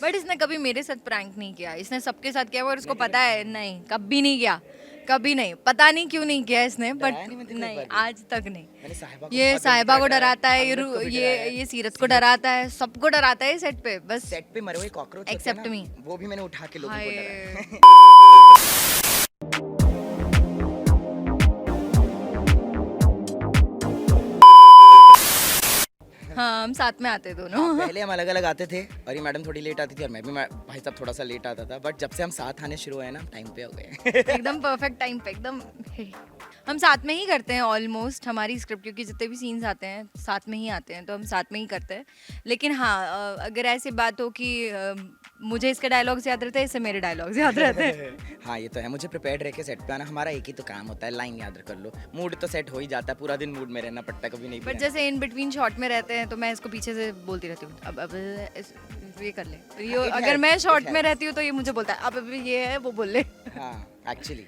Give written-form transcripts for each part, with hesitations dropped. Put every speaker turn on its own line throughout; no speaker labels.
But इसने कभी मेरे साथ प्रैंक नहीं किया, इसने सबके साथ किया और उसको पता है। नहीं, कभी नहीं किया, कभी नहीं, पता नहीं क्यों नहीं किया इसने, बट
डराया नहीं मैंने तेरे को एक
नहीं
बार भी?
आज तक नहीं।
मैंने साहिबा को
ये
बहुत
साहिबा को
डराया,
डराता है,
अंगद को भी
ये
डराया है,
ये सीरत को डराता है, सबको डराता है सेट पे, बस
सेट पे मरे हुए कॉकरोच होते हैं
Except
ना,
me.
वो भी मैंने उठा के लोगों को डराया
हाय।
है।
हाँ, हम साथ में आते दोनों।
हाँ, पहले हम अलग अलग आते थे और ये मैडम थोड़ी लेट आती थी और मैं भी भाई साहब थोड़ा सा लेट आता था, बट जब से हम साथ आने शुरू हुए ना टाइम पे हो गए।
एकदम परफेक्ट टाइम पे, एकदम। हम साथ में ही करते हैं ऑलमोस्ट, हमारी स्क्रिप्ट क्योंकि जितने भी सीन्स आते हैं साथ में ही आते हैं, तो हम साथ में ही करते हैं। लेकिन हाँ, अगर ऐसी बात हो कि मुझे इसके डायलॉग्स याद रहते हैं, इससे मेरे डायलॉग्स याद रहते हैं।
हाँ ये तो है, मुझे प्रिपेयर्ड रह के सेट पे आना, हमारा एक ही तो काम होता है, लाइन याद कर लो, मूड तो सेट हो ही जाता है, पूरा दिन मूड में रहना पड़ता है, कभी नहीं
बट
पिलाना।
जैसे इन बिटवीन शॉट में रहते हैं तो मैं इसको पीछे से बोलती रहती हूँ, अब ये कर ले, ये
It
अगर
helps,
मैं
it
शॉट में
helps.
रहती हूँ तो ये मुझे बोलता है अब ये है, वो बोल ले।
हाँ एक्चुअली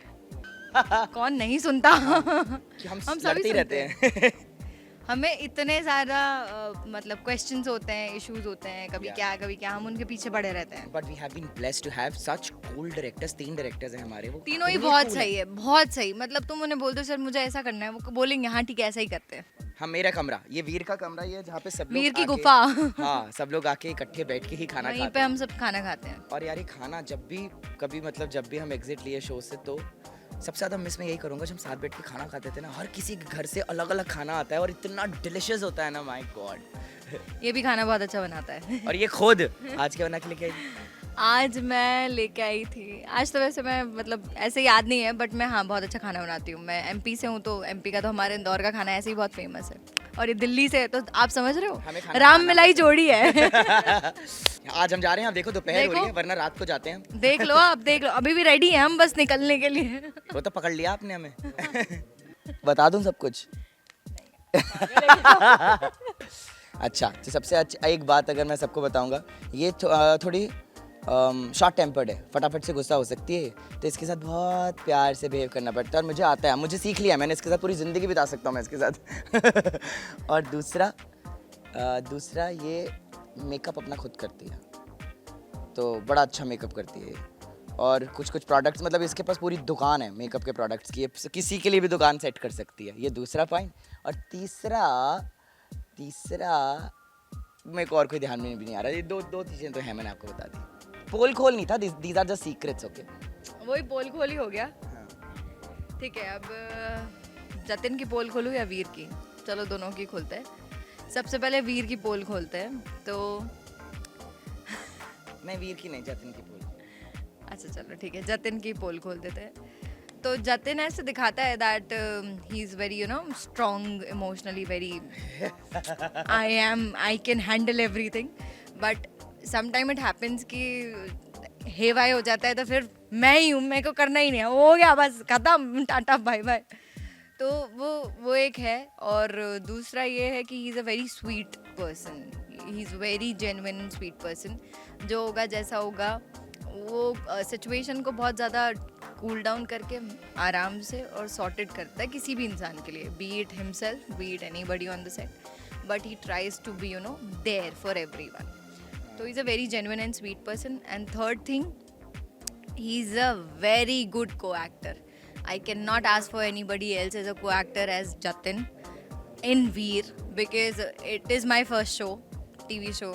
कौन नहीं सुनता।
कि हम
सभी
लड़ते ही रहते हैं।
हमें इतने ज़्यादा मतलब क्वेश्चंस होते हैं, इश्यूज होते हैं, कभी
Yeah.
क्या कभी क्या, हम उनके पीछे पड़े रहते हैं।
But we have been blessed to have such cool directors, 3 directors हैं हमारे, वो
तीनों ही
इतने
बहुत
cool
सही है, बहुत सही। मतलब तुम उन्हें बोल दो सर मुझे ऐसा करना है, वो बोलेंगे हाँ ठीक है ऐसा ही करते हैं।
हैं। हाँ मेरा कमरा, ये वीर का कमरा, ये जहाँ पे सब लोग
वीर की
आके-
गुफा।
हाँ सब लोग आके इकट्ठे बैठ के ही खाना
वहीं
खाते
पे
हैं।
हम सब खाना खाते हैं।
और यार ये खाना जब भी कभी मतलब जब भी हम एग्जिट लिए शो से, तो सबसे ज़्यादा मिस मैं यही करूँगा जब हम साथ बैठ के खाना खाते थे ना, हर किसी के घर से अलग अलग खाना आता है और इतना डिलिशियस होता है ना, माय गॉड।
ये भी खाना बहुत अच्छा बनाता है।
और ये खुद आज क्या बना के लेके आई?
आज मैं लेके आई थी, आज तो वैसे मैं मतलब ऐसे याद नहीं है, बट मैं हाँ बहुत अच्छा खाना बनाती हूँ। मैं एमपी से हूँ, तो एमपी का तो हमारे इंदौर का खाना ऐसे ही बहुत फेमस है, और ये दिल्ली से है, तो आप समझ रहे
हमें
हो
खाना
राम
खाना
मिलाई जोड़ी है।
आज हम जा रहे हैं, आप देखो दोपहर हो रही है,
देखो।
वरना रात को जाते हैं।
देख लो, आप देख लो, अभी भी रेडी है हम बस निकलने के लिए।
वो तो पकड़ लिया आपने हमें। बता दूं सब कुछ। अच्छा तो सबसे अच्छा एक बात अगर मैं सबको बताऊंगा, ये थोड़ी शॉर्ट टेम्पर्ड है, फटाफट से गुस्सा हो सकती है, तो इसके साथ बहुत प्यार से बिहेव करना पड़ता है और मुझे आता है, मुझे सीख लिया, मैंने इसके साथ पूरी ज़िंदगी बिता सकता हूँ मैं इसके साथ। और दूसरा ये मेकअप अपना खुद करती है, तो बड़ा अच्छा मेकअप करती है। और कुछ प्रोडक्ट्स, मतलब इसके पास पूरी दुकान है मेकअप के प्रोडक्ट्स की, ये किसी के लिए भी दुकान सेट कर सकती है, ये दूसरा पॉइंट। और तीसरा मेरे को और कोई ध्यान में भी नहीं आ रहा, ये दो चीज़ें तो हैं, मैंने आपको बता दी। पोल खोल नहीं था, these are just secrets, okay.
वही पोल खोल ही हो गया। ठीक है, अब जतिन की पोल खोलूँ या वीर की? चलो दोनों की खोलते हैं। सबसे पहले वीर की पोल खोलते हैं, तो
मैं वीर की नहीं, जतिन की पोल।
अच्छा चलो ठीक है, जतिन की पोल खोल देते हैं। तो जतिन ऐसे दिखाता है that he is very strong emotionally, very I can handle everything, but sometime it happens कि हेवाई हो जाता है, तो फिर मैं ही हूँ, मेरे को करना ही नहीं है, हो गया बस खत्म, टाटा बाय बाय। तो वो एक है। और दूसरा ये है कि he is a very sweet person, he is very genuine sweet person. जो होगा जैसा होगा, वो सिचुएशन को बहुत ज़्यादा कूल डाउन करके आराम से और सॉर्टेड करता है किसी भी इंसान के लिए, be it himself, be it anybody on the set, but he tries to be there for everyone. So he's a very genuine and sweet person. And third thing, he's a very good co-actor. I cannot ask for anybody else as a co-actor as Jatin in Veer, because it is my first show, TV show,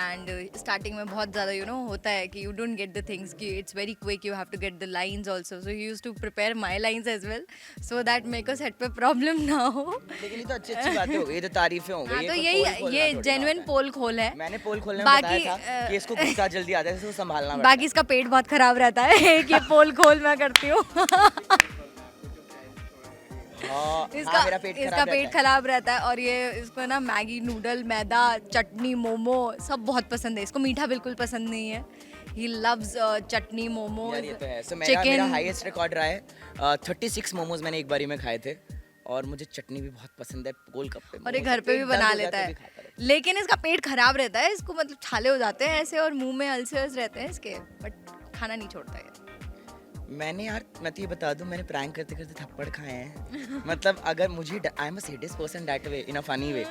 and starting में बहुत ज़्यादा होता है कि you don't get the things, कि it's very quick, you have to get the lines also. So he used to prepare my lines as well, so that मेरे को set पे problem ना हो।
लेकिन ये तो अच्छी बातें हो गई, ये तो तारीफें हो गई।
हाँ, तो
कोई
यही
पोल खोलना
ये
थोड़ी ना
जेन्युइन
होता है।
पोल खोल है।
मैंने पोल खोलने में
बाकी,
बताया था कि इसको गुस्सा जल्दी आता है, इसको संभालना पड़ता
बाकी इसका पेट बहुत खराब रहता है कि पोल खोल मैं करती हूँ।
है। हाँ,
इसका
मेरा पेट
इसका
खराब
पेट
रहता है।
खराब रहता है, और ये इसको ना मैगी नूडल, मैदा, चटनी, मोमो सब बहुत पसंद है। इसको मीठा बिल्कुल पसंद नहीं है। ही लव्स चटनी, मोमो,
यार ये तो है। So मेरा
चिकन।
हाईएस्ट रिकॉर्ड रहा है 36 मोमोज मैंने एक बारी में खाए थे, और मुझे चटनी भी बहुत पसंद है, गोलगप्पे।
और ये घर पे भी बना लेता है, लेकिन इसका पेट खराब रहता है, इसको मतलब छाले हो जाते हैं ऐसे, और मुंह में अल्सर्स रहते हैं इसके, बट खाना नहीं छोड़ता है।
मैंने यार मैं तो ये बता दूं मैंने प्रैंक करते करते थप्पड़ खाए हैं मतलब अगर मुझे I am a serious person that way in a funny way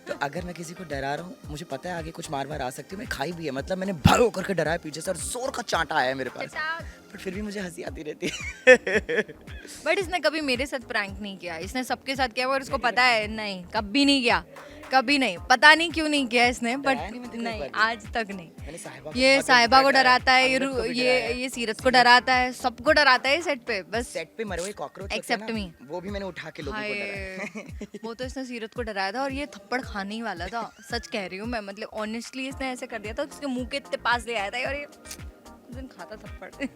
तो अगर मैं किसी को डरा रहा हूँ मुझे पता है आगे कुछ मार आ सकती है मैं खाई भी है मतलब मैंने भागो करके डराया पीछे से और जोर का चांटा आया है मेरे पास पर फिर भी मुझे हंसी आती रहती है
बट इसने कभी मेरे साथ प्रैंक नहीं किया, इसने सबके साथ किया और इसको पता है नहीं कभी नहीं किया, कभी नहीं, पता नहीं क्यों नहीं किया इसने, बट
डराया नहीं मतलब कोई
नहीं
बार भी?
आज तक नहीं।
मैंने साहिबा को
ये
बहुत
साहिबा को
डराया,
डराता है,
अमृत को भी
ये
डराया।
ये सीरत को डराता है, सबको डराता है सेट पे बस।
सेट पे मरे हुए कॉकरोच
Except me.
वो भी मैंने उठा के लोगों को डराया
हाय वो तो इसने सीरत को डराया था और ये थप्पड़ खाने ही वाला था, सच कह रही हूँ मैं, मतलब ऑनेस्टली इसने ऐसे कर दिया था, उसके मुंह के इतने पास ले आया था और ये उस दिन खाता थप्पड़